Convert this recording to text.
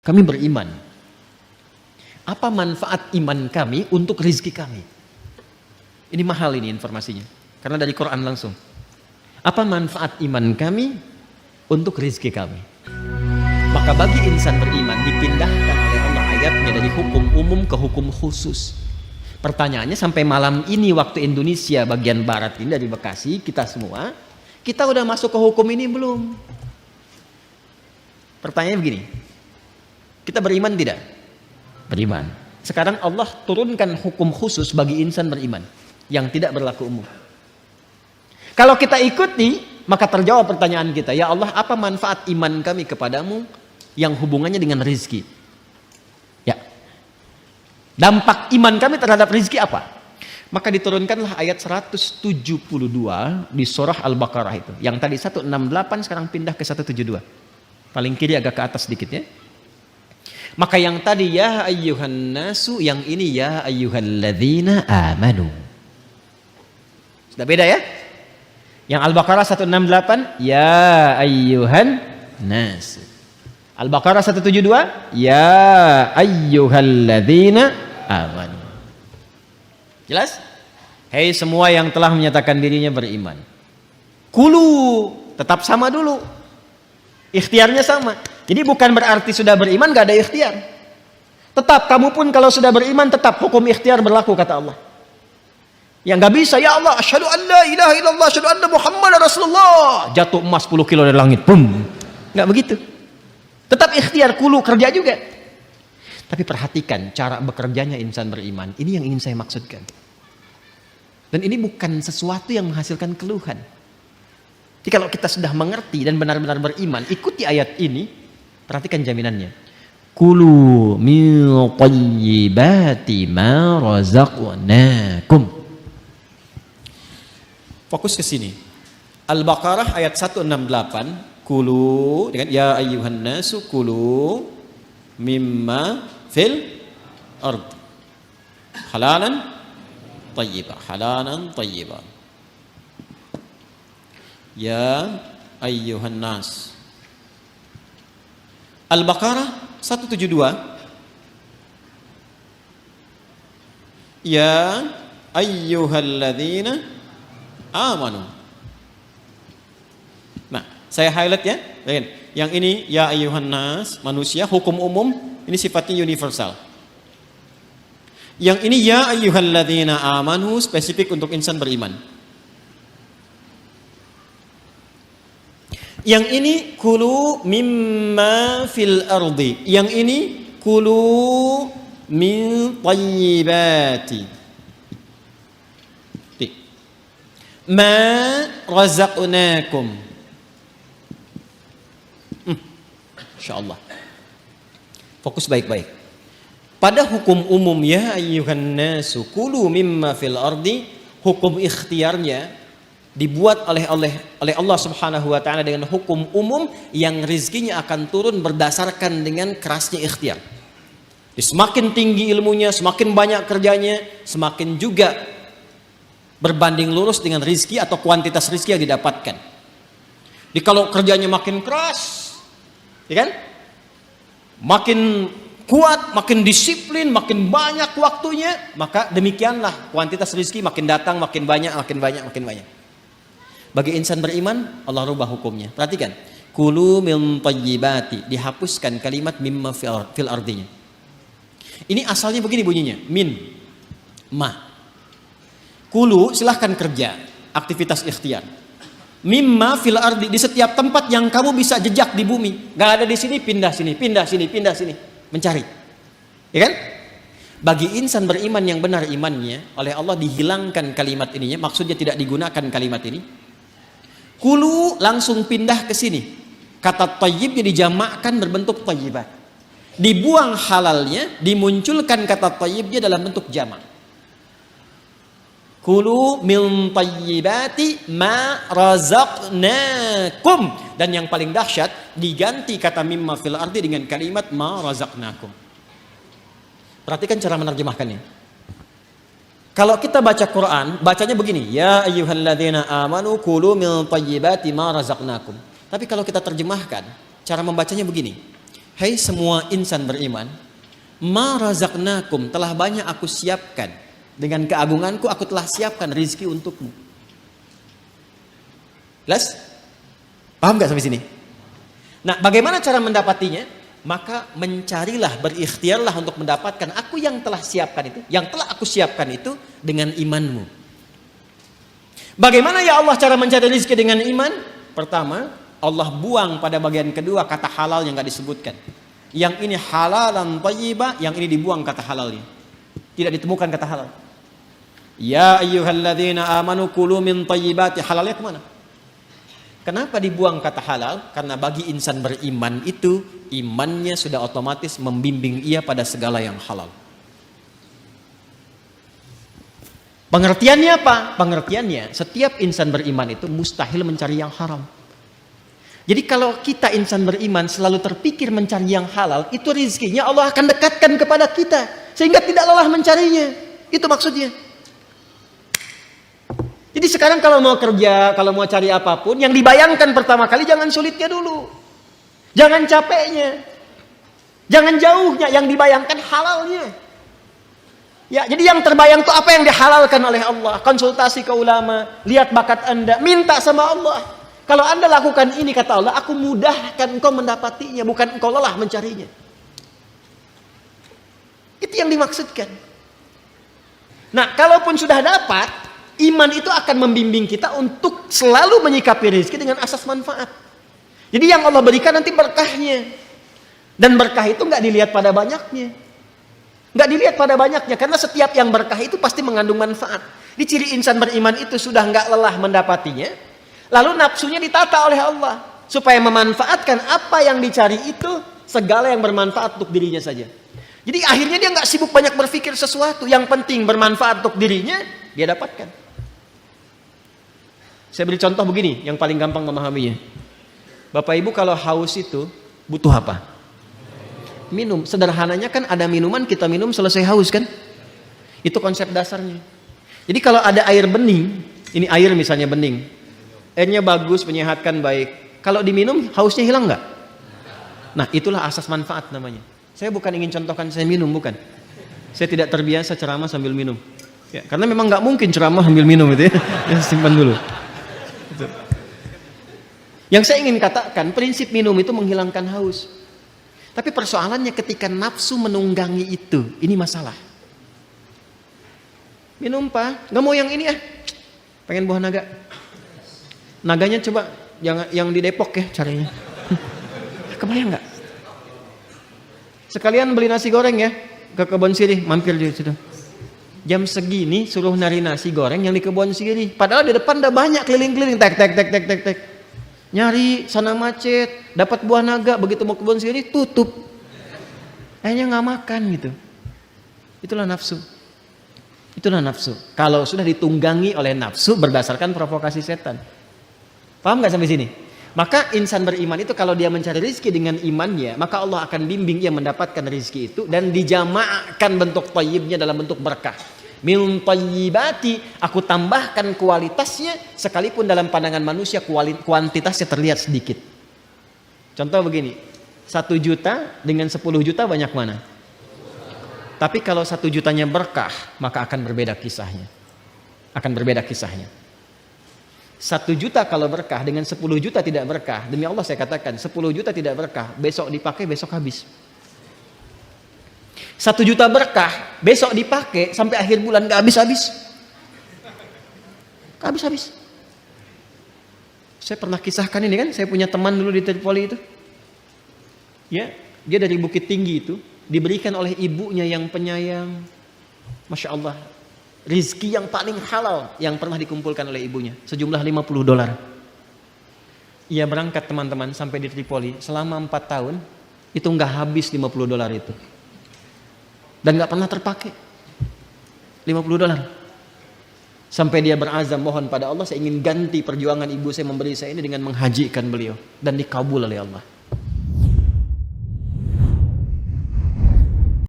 Kami beriman. Apa manfaat iman kami untuk rizki kami? Ini mahal ini informasinya. Karena dari Quran langsung. Apa manfaat iman kami untuk rizki kami? Maka bagi insan beriman dipindahkan oleh Allah ayatnya dari hukum umum ke hukum khusus. Pertanyaannya sampai malam ini waktu Indonesia bagian barat ini dari Bekasi, kita semua, kita udah masuk ke hukum ini belum? Pertanyaannya begini. Kita beriman tidak? Beriman. Sekarang Allah turunkan hukum khusus bagi insan beriman yang tidak berlaku umum. Kalau kita ikuti, maka terjawab pertanyaan kita, ya Allah, apa manfaat iman kami kepadamu yang hubungannya dengan rizki? Ya. Dampak iman kami terhadap rizki apa? Maka diturunkanlah ayat 172 di surah Al-Baqarah itu. Yang tadi 168 sekarang pindah ke 172. Paling kiri agak ke atas sedikit ya. Maka yang tadi ya ayyuhan nasu, yang ini ya ayyuhalladzina amanu. Sudah beda ya? Yang Al-Baqarah 168 ya ayyuhan nas. Al-Baqarah 172 ya ayyuhalladzina amanu. Jelas? Hei semua yang telah menyatakan dirinya beriman. Kulu, tetap sama dulu. Ikhtiarnya sama. Jadi bukan berarti sudah beriman gak ada ikhtiar. Tetap kamu pun kalau sudah beriman tetap hukum ikhtiar berlaku kata Allah. Yang gak bisa, ya Allah, asyhadu an la ilaha illallah, asyhadu anna Muhammadar Rasulullah. Jatuh emas 10 kilo dari langit, bum. Gak begitu. Tetap ikhtiar, kulu, kerja juga. Tapi perhatikan cara bekerjanya insan beriman. Ini yang ingin saya maksudkan. Dan ini bukan sesuatu yang menghasilkan keluhan. Jadi kalau kita sudah mengerti dan benar-benar beriman, ikuti ayat ini. Perhatikan jaminannya. Kulu min thayyibati ma razaqnakum. Fokus ke sini. Al-Baqarah ayat 168. Kulu dengan ya ayyuhan nasu kulu mimma fil ard. Halalan thayyibah. Halalan thayyibah. Ya ayyuhan nas. Al-Baqarah 172. Ya ayyuhalladzina amanu. Nah, saya highlight ya. Yang ini ya ayyuhan nas, manusia, hukum umum, ini sifatnya universal. Yang ini ya ayyuhalladzina amanu, spesifik untuk insan beriman. Yang ini kulu mimma fil ardi. Yang ini kulu min thayyibati ma razaqnakum. Insyaallah. Fokus baik-baik. Pada hukum umum ya ayyuhan nasu kulu mimma fil ardi, hukum ikhtiarnya dibuat oleh Allah Subhanahu wa taala dengan hukum umum yang rizkinya akan turun berdasarkan dengan kerasnya ikhtiar. Jadi semakin tinggi ilmunya, semakin banyak kerjanya, semakin juga berbanding lurus dengan rizki atau kuantitas rizki yang didapatkan. Jadi kalau kerjanya makin keras, ya kan? Makin kuat, makin disiplin, makin banyak waktunya, maka demikianlah kuantitas rizki makin datang, makin banyak, makin banyak, makin banyak. Bagi insan beriman, Allah rubah hukumnya. Perhatikan. Kulu min thayyibati. Dihapuskan kalimat mimma fil ardinya. Ini asalnya begini bunyinya. Min. Ma. Kulu silahkan kerja. Aktivitas ikhtiar. Mimma fil ardi. Di setiap tempat yang kamu bisa jejak di bumi. Gak ada di sini, pindah sini, pindah sini, pindah sini. Mencari. Ya kan? Bagi insan beriman yang benar imannya, oleh Allah dihilangkan kalimat ininya. Maksudnya tidak digunakan kalimat ini. Kulu langsung pindah ke sini. Kata thayyibnya dijamakkan berbentuk thayyibat. Dibuang halalnya, dimunculkan kata thayyibnya dalam bentuk jamak. Kulu min thayyibati ma razaqnakum. Dan yang paling dahsyat, diganti kata mimma fil ardi dengan kalimat ma razaqnakum. Perhatikan cara menerjemahkannya. Kalau kita baca Quran, bacanya begini, ya ayyuhalladzina amanu kulu min thayyibati ma razaqnakum. Tapi kalau kita terjemahkan, cara membacanya begini. Hai semua insan beriman, ma razaqnakum, telah banyak aku siapkan, dengan keagunganku aku telah siapkan rizki untukmu. Jelas? Paham gak sampai sini? Nah, bagaimana cara mendapatinya? Maka mencarilah, berikhtiarlah untuk mendapatkan aku yang telah siapkan itu, yang telah aku siapkan itu dengan imanmu. Bagaimana ya Allah cara mencari rizki dengan iman? Pertama, Allah buang pada bagian kedua kata halal yang gak disebutkan. Yang ini halalan thayyibah, yang ini dibuang kata halalnya. Tidak ditemukan kata halal. Ya ayyuhalladzina amanu kulu min thayyibati, halalnya kemana? Kenapa dibuang kata halal? Karena bagi insan beriman itu, imannya sudah otomatis membimbing ia pada segala yang halal. Pengertiannya apa? Pengertiannya, setiap insan beriman itu mustahil mencari yang haram. Jadi kalau kita insan beriman selalu terpikir mencari yang halal, itu rizkinya Allah akan dekatkan kepada kita, sehingga tidak lelah mencarinya. Itu maksudnya. Jadi sekarang kalau mau kerja, kalau mau cari apapun, yang dibayangkan pertama kali jangan sulitnya dulu. Jangan capeknya. Jangan jauhnya, yang dibayangkan halalnya. Ya, jadi yang terbayang itu apa yang dihalalkan oleh Allah. Konsultasi ke ulama, lihat bakat Anda, minta sama Allah. Kalau Anda lakukan ini, kata Allah, aku mudahkan engkau mendapatinya, bukan engkau lelah mencarinya. Itu yang dimaksudkan. Nah, kalaupun sudah dapat, iman itu akan membimbing kita untuk selalu menyikapi rezeki dengan asas manfaat. Jadi yang Allah berikan nanti berkahnya. Dan berkah itu nggak dilihat pada banyaknya. Nggak dilihat pada banyaknya, karena setiap yang berkah itu pasti mengandung manfaat. Di ciri insan beriman itu sudah nggak lelah mendapatinya. Lalu nafsunya ditata oleh Allah supaya memanfaatkan apa yang dicari itu, segala yang bermanfaat untuk dirinya saja. Jadi akhirnya dia nggak sibuk banyak berpikir sesuatu, yang penting bermanfaat untuk dirinya dia dapatkan. Saya beri contoh begini yang paling gampang memahaminya. Bapak Ibu kalau haus itu butuh apa? Minum. Sederhananya kan ada minuman, kita minum selesai haus kan? Itu konsep dasarnya. Jadi kalau ada air bening, ini air misalnya bening, airnya bagus, menyehatkan, baik. Kalau diminum, hausnya hilang nggak? Nah, itulah asas manfaat namanya. Saya bukan ingin contohkan saya minum, bukan. Saya tidak terbiasa ceramah sambil minum. Ya, karena memang nggak mungkin ceramah sambil minum itu ya. Ya, simpan dulu. Itu. Yang saya ingin katakan, prinsip minum itu menghilangkan haus. Tapi persoalannya ketika nafsu menunggangi itu, ini masalah. Minum Pak, nggak mau yang ini ah. Pengen buah naga. Naganya coba yang di Depok ya carinya. Kebayang nggak? Sekalian beli nasi goreng ya ke Kebon Sirih, mampir di situ. Jam segini suruh nari nasi goreng yang di Kebon Sirih. Padahal di depan udah banyak keliling-keliling, tek. Nyari sana macet, dapat buah naga, begitu mau Kebon Sirih tutup. Akhirnya nggak makan gitu. Itulah nafsu. Itulah nafsu. Kalau sudah ditunggangi oleh nafsu berdasarkan provokasi setan. Paham nggak sampai sini? Maka insan beriman itu kalau dia mencari rizki dengan imannya, maka Allah akan bimbing dia mendapatkan rizki itu dan dijama'kan bentuk thayyibnya dalam bentuk berkah. Min thayyibati, aku tambahkan kualitasnya sekalipun dalam pandangan manusia kuantitasnya terlihat sedikit. Contoh begini, 1 juta dengan 10 juta banyak mana? Tapi kalau 1 jutanya berkah, maka akan berbeda kisahnya. Akan berbeda kisahnya. 1 juta kalau berkah dengan 10 juta tidak berkah, demi Allah saya katakan 10 juta tidak berkah, besok dipakai besok habis. 1 juta berkah, besok dipakai sampai akhir bulan gak habis-habis. Gak habis-habis. Saya pernah kisahkan ini kan, saya punya teman dulu di Tripoli itu. Ya, dia dari Bukit Tinggi itu diberikan oleh ibunya yang penyayang. Masya Allah, rizki yang paling halal yang pernah dikumpulkan oleh ibunya, sejumlah $50. Ia berangkat teman-teman sampai di Tripoli selama 4 tahun, itu nggak habis $50 itu. Dan nggak pernah terpakai $50. Sampai dia berazam mohon pada Allah, saya ingin ganti perjuangan ibu saya memberi saya ini dengan menghajikan beliau. Dan dikabul oleh Allah.